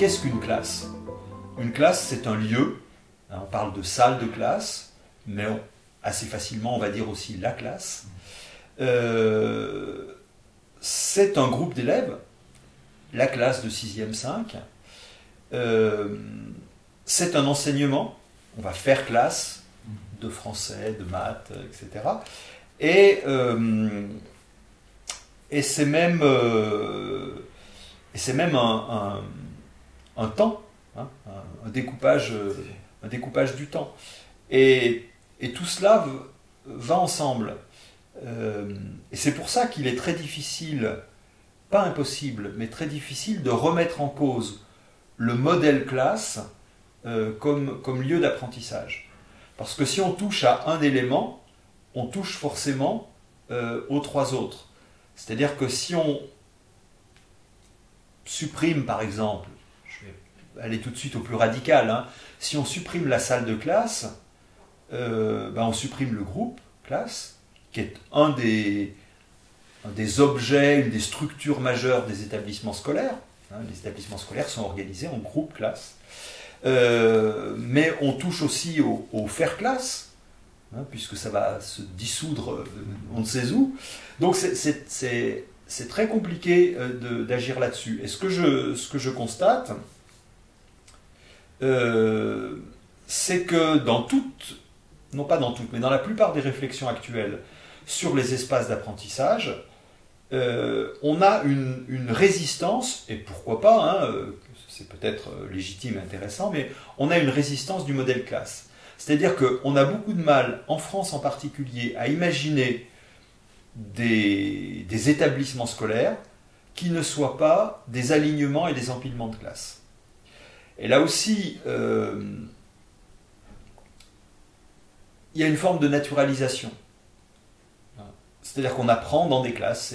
qu'est-ce qu'une classe? Une classe, c'est un lieu. On parle de salle de classe, mais assez facilement, on va dire aussi la classe. C'est un groupe d'élèves, la classe de 6e 5. C'est un enseignement. On va faire classe de français, de maths, etc. Et c'est même un temps, hein, un découpage du temps. Et tout cela va ensemble. Et c'est pour ça qu'il est très difficile, pas impossible, mais très difficile de remettre en cause le modèle classe comme lieu d'apprentissage. Parce que si on touche à un élément, on touche forcément aux trois autres. C'est-à-dire que si on supprime, par exemple, je vais aller tout de suite au plus radical, hein, si on supprime la salle de classe, on supprime le groupe classe, qui est un des objets, une des structures majeures des établissements scolaires. Hein, les établissements scolaires sont organisés en groupe classe. Mais on touche aussi au faire classe, hein, puisque ça va se dissoudre on ne sait où. Donc c'est très compliqué d'agir là-dessus. Et ce que je constate, c'est que non pas dans toutes, mais dans la plupart des réflexions actuelles sur les espaces d'apprentissage, on a une résistance, et pourquoi pas, hein, c'est peut-être légitime et intéressant, mais on a une résistance du modèle classe. C'est-à-dire qu'on a beaucoup de mal, en France en particulier, à imaginer des établissements scolaires qui ne soient pas des alignements et des empilements de classes. Et là aussi, il y a une forme de naturalisation. C'est-à-dire qu'on apprend dans des classes,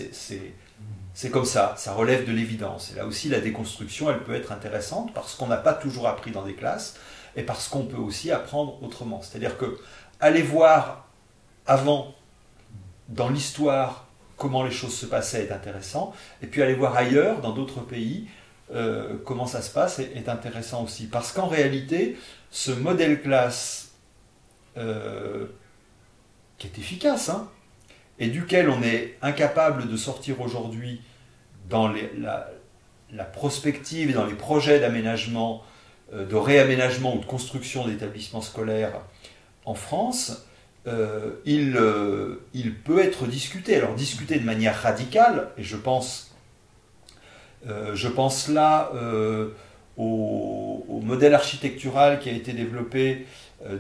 c'est comme ça relève de l'évidence. Et là aussi, la déconstruction, elle peut être intéressante parce qu'on n'a pas toujours appris dans des classes et parce qu'on peut aussi apprendre autrement. C'est-à-dire que aller voir avant, dans l'histoire, comment les choses se passaient est intéressant, et puis aller voir ailleurs, dans d'autres pays, comment ça se passe est intéressant aussi. Parce qu'en réalité, ce modèle classe qui est efficace, hein, et duquel on est incapable de sortir aujourd'hui dans la prospective et dans les projets d'aménagement, de réaménagement ou de construction d'établissements scolaires en France, il peut être discuté. Alors discuté de manière radicale, et je pense là au modèle architectural qui a été développé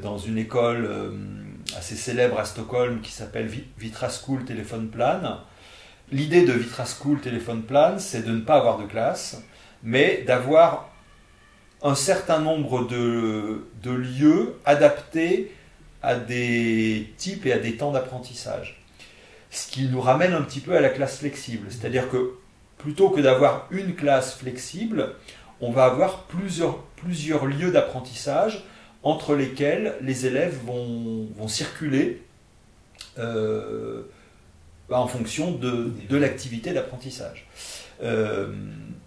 dans une école assez célèbre à Stockholm qui s'appelle Vitra School Telefonplan. L'idée de Vitra School Telefonplan, c'est de ne pas avoir de classe, mais d'avoir un certain nombre de lieux adaptés à des types et à des temps d'apprentissage. Ce qui nous ramène un petit peu à la classe flexible. C'est-à-dire que plutôt que d'avoir une classe flexible, on va avoir plusieurs lieux d'apprentissage entre lesquels les élèves vont circuler en fonction de l'activité d'apprentissage.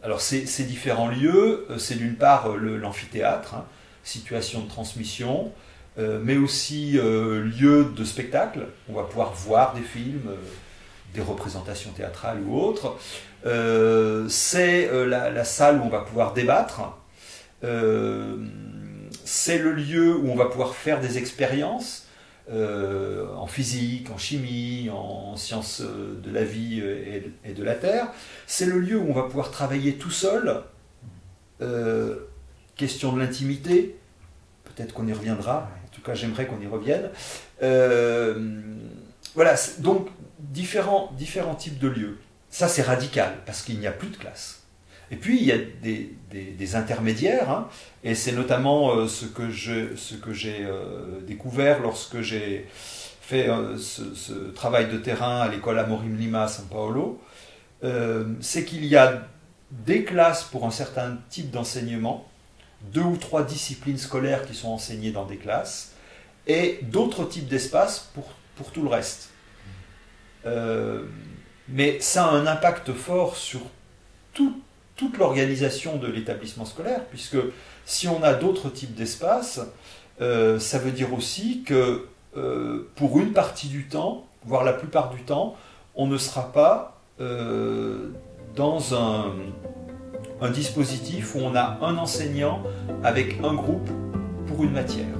Alors ces différents lieux, c'est d'une part l'amphithéâtre, hein, situation de transmission, mais aussi lieu de spectacle. On va pouvoir voir des films, des représentations théâtrales ou autres. C'est la salle où on va pouvoir débattre. C'est le lieu où on va pouvoir faire des expériences en physique, en chimie, en sciences de la vie et de la terre. C'est le lieu où on va pouvoir travailler tout seul. Question de l'intimité, peut-être qu'on y reviendra, en tout cas j'aimerais qu'on y revienne. Voilà, donc différents types de lieux. Ça c'est radical, parce qu'il n'y a plus de classe. Et puis il y a des intermédiaires, hein, et c'est notamment ce que j'ai découvert lorsque j'ai fait ce travail de terrain à l'école Amorim Lima à São Paulo, c'est qu'il y a des classes pour un certain type d'enseignement, 2 ou 3 disciplines scolaires qui sont enseignées dans des classes, et d'autres types d'espaces pour tout le reste. Mais ça a un impact fort sur toute toute l'organisation de l'établissement scolaire, puisque si on a d'autres types d'espaces, ça veut dire aussi que pour une partie du temps, voire la plupart du temps, on ne sera pas dans un dispositif où on a un enseignant avec un groupe pour une matière.